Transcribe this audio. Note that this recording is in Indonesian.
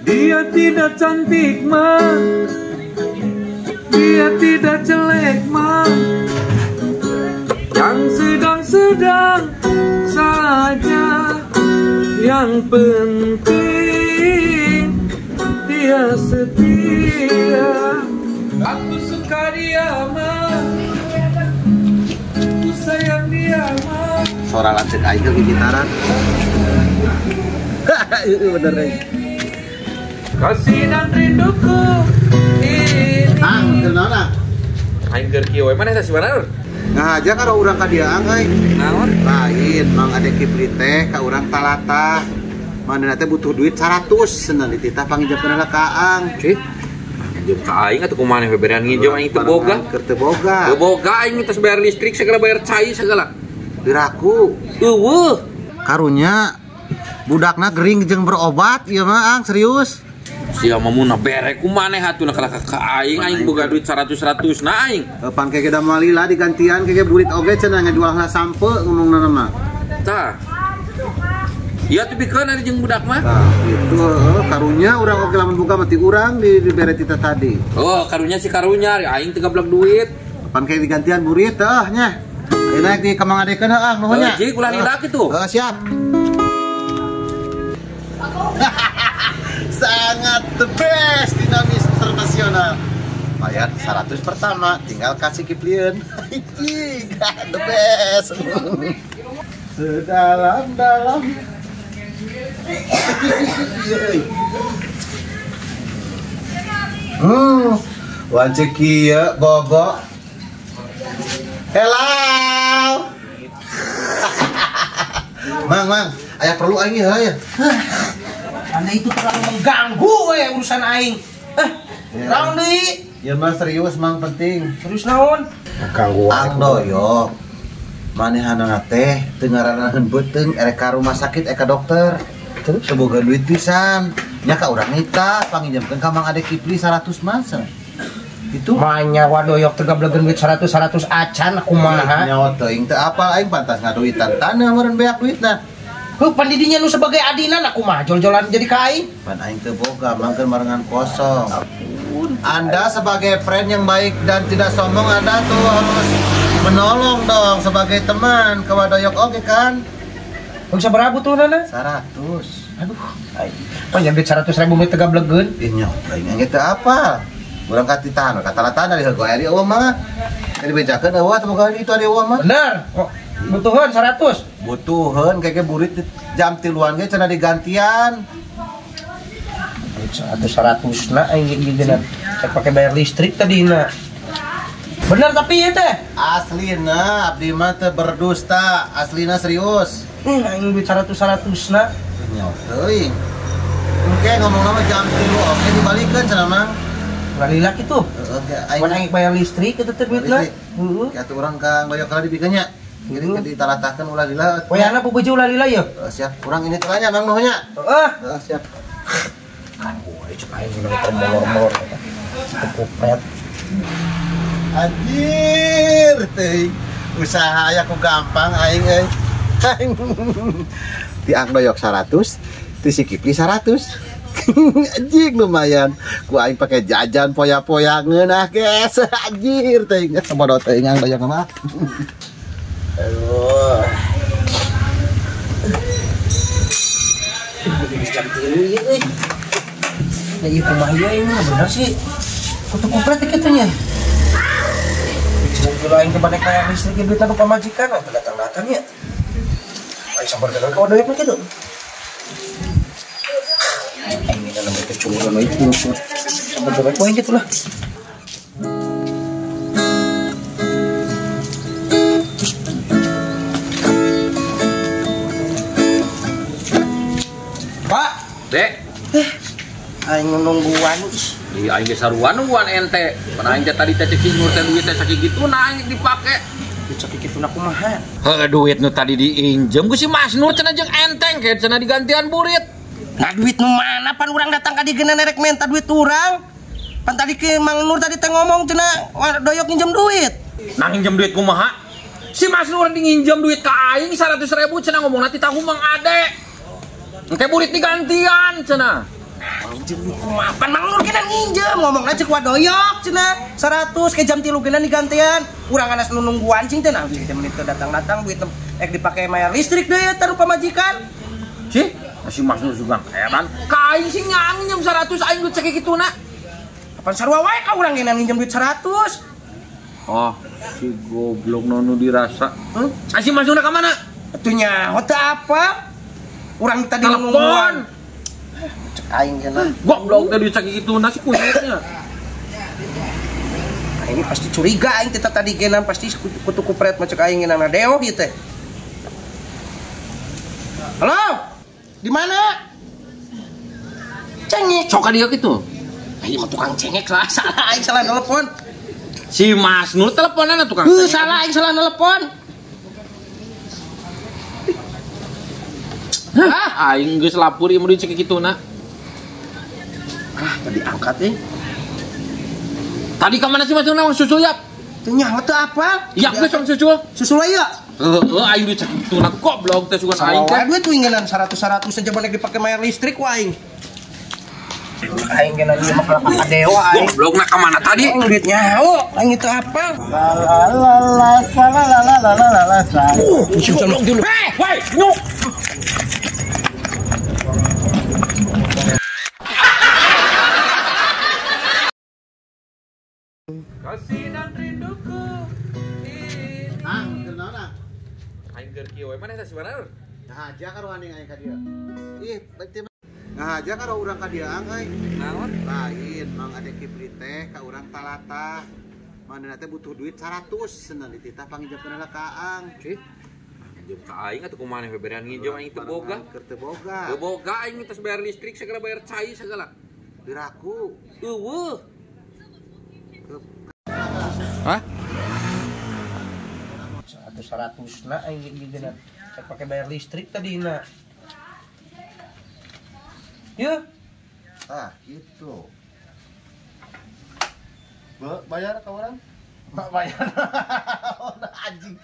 Dia tidak cantik mah, dia tidak jelek mah, yang sedang-sedang saja. Yang penting dia setia. Aku suka dia mah, aku sayang dia mah. Suara lancet aja ke gitaran. Bener nih. Kasih dan rinduku ini. Kenapa? Aing keur kieu we maneh teh sibarana? Nah aja kalau urang ka dia euy. Naon? Lain, Mang Ade Kipli teh ka urang talata. Manehna teh butuh duit 100 cenah dititah panginjemkeun ka Aang. Cih. Pinjem ka aing atuh kumaha we berean nginjem aing teu boga. Keur teu boga. Teu boga aing tos bayar listrik segala bayar cai segala. Diraku. Eueuh. Karunya budakna gering jeung berobat ieu mah Ang serius. Sia mamuna bere kumaneh atuh ka aing boga duit 100 na aing. Pan keke da malila digantian keke burit oge cenah ngajualna sampe ngomongna mah. Tah. Iya tuh pikeun ari jeung budak mah. Nah, itu karunya urang oge lamun buka mati urang di bere tita tadi. Oh, karunya si karunya aing teu gablek duit. Pan keke digantian burit teh nya. Naik di Kamang Adekeun heeh nuhun nya. Jadi ulah lidak itu. Siap. Sangat the best dinamis internasional. Bayar 100 pertama, tinggal kasih Kiplieun. The best. Sedalam-dalam. Wancik kieu bobo. Hello. Mang, aya perlu aing ya. Anda itu terlalu mengganggu urusan aing. Naon deui? Ya mah serius Mang penting. Serius naon? Ganggu Ang doyok. Manehana teh teu ngaranaheun beuteung erek ka rumah sakit ka dokter. Terus boga duit pisan. Nya ka urang nita panginjemkeun ka Mang Ade Kipli 100 masa. Itu Manya wadoyok teu gablegeun duit 100 acan kumaha? Nyawa teuing teu apal aing pantas ngaduitan taneuh meureun beak duitna. Pan didinya nu sebagai adinan aku mah jol-jolan jadi kain. Pan aing teu boga mangkeun marengan kosong. Anda sebagai friend yang baik dan tidak sombong, Anda tuh harus menolong dong sebagai teman ke wadoyok oke kan? Bisa berapa tuh nana? 100. Aduh, panjang duit 100.000 mah teu gablegeun. Ih nya, aing teu apa. Urang katitahan kata-kata dari heueuh aya di eueuh mah. Jadi bejakeun eueuh teu boga itu di eueuh mah. Bener. Butuhan 100. Butuhan kayaknya burit jam 3-an ge cenah digantian. 100 na aing geunan. Cek pakai bayar listrik tadina. Bener tapi ieu teh. Aslina abdi mah teu berdusta, aslina serius. Aing duit 100 na. Nya teuing. Engke ngomongna mah jam 3 oke dibalikeun cenah Mang. Lila kitu. Oke, aing bayar listrik kitu teh duitna. Heeh. Atuh urang ka bayar kala dibikeun nya. Jadi ditalatakeun ulah lila. Poyana pubeju ulah lila yeuh. Siap, urang ini telanya Mang nuhnya. Heeh. Siap. Boy, cek aing molor-molor. Kepupet. Anjir, teuing. Usaha aya ku gampang aing euy. Tiang doyok 100, ti si Kipli 100. Anjing lumayan. Ku aing pakai jajan poya-poyangeun guys. Anjir teuing bodo teuing ang doyok mah. Aduh. Jam 3 ieu euy. Nah, ieu kumaha ieu mah bener sih. Kutu komplit kitu nya. Jeung aing teh bade kaya listrik duit anu pamajikan teh datang-datang ya. Aing sabar dengan kau doyok mah kitu. Aing ini nama itu cuma itu. Sabar dengan kau gitu lah. Dek, aing nungguan. Iya aing ge saruan nungguan ente. Pan aing teh tadi teh cek nur teh duit teh sakitu na aing dipake. Duit sakit itu nak kumaha. Duit nu tadi diinjem ku si Mas Nur cenah jeung enteng kayak cenah digantian burit. Nah duit nu mana pan urang datang ka digeuna nerek minta duit urang. Pan tadi ke Mang Nur tadi teh ngomong cenah doyok nginjem duit. Nah nginjem duit kumaha? Si Mas Nur nginjem duit ka aing 100.000 cenah ngomong nanti tahu Mang Ade. Engke burit digantian cenah. Nginjem duit kumaha? Pan Mang Nur kena nginjem ngomongna cek doyok cenah 100 ke jam 3 geuna digantian. Urang anas nu nungguan cing teh nah teh menit datang-datang duit ek dipake bayar listrik deui taruh pamajikan. Si si Mas Nur juga heran. Ka aing sih nginjem 100 aing duit sakit kituna. Kapan sarua wae ka urang nginjem duit 100. Oh, si goblok nono dirasa. Si Mas Nur ka mana? Atunya hote apa? Urang tadi Telepon. nungguan. Cek aing cenah. Goblok tadi sakit kituna si kunyitnya. Nah, ini pasti curiga aing teh tadi genan pasti kutu kupret macam aing ngeunana deok ieu teh. Halo? Di mana? Cengek. Sok ka dieu kitu. Aing mah tukang cengek lah, salah aing salah telepon. Si Mas Nur teleponan tukang Salah aing salah telepon. Hah? Aing geus lapur ieu mun cek kituna. Tadi angkat Tadi ka mana si Mas Nur naon susul yap? Teu nyaho teu apa? Yap geus orang susul. Susul aya. Aing duit cek kituna goblok teh sugan aing teh. Duit tuh ingenan 100 saja banek dipake bayar listrik ku aing. Aing geuna ieu mah ka dewa aing. Goblok na ka mana tadi? Duit nyaho, aing itu apa? Goblok dulu. Woi, nyuk. Kasih dan rinduku. Aing keur kieu we maneh teh sebenarnya. Ngahaja karo aning aing ka dieu. Ih, berarti ngahaja karo urang ka dieu angkai. Naon? Lain, Mang Ade Kipri teh ka urang talata. Manehna teh butuh duit 100 cenah dititah panginjemkeun ka aang. Cih. Nginjem ka aing atuh kumaha we berean nginjem aing teu boga. Keur teu boga. Teu boga aing tos bayar listrik segala bayar cai segala. Diraku. Eueuh. Hah? 100 na aing geuna pakai bayar listrik tadi na. Ya. Gitu. Bayar ka urang? Bayar. Anjing.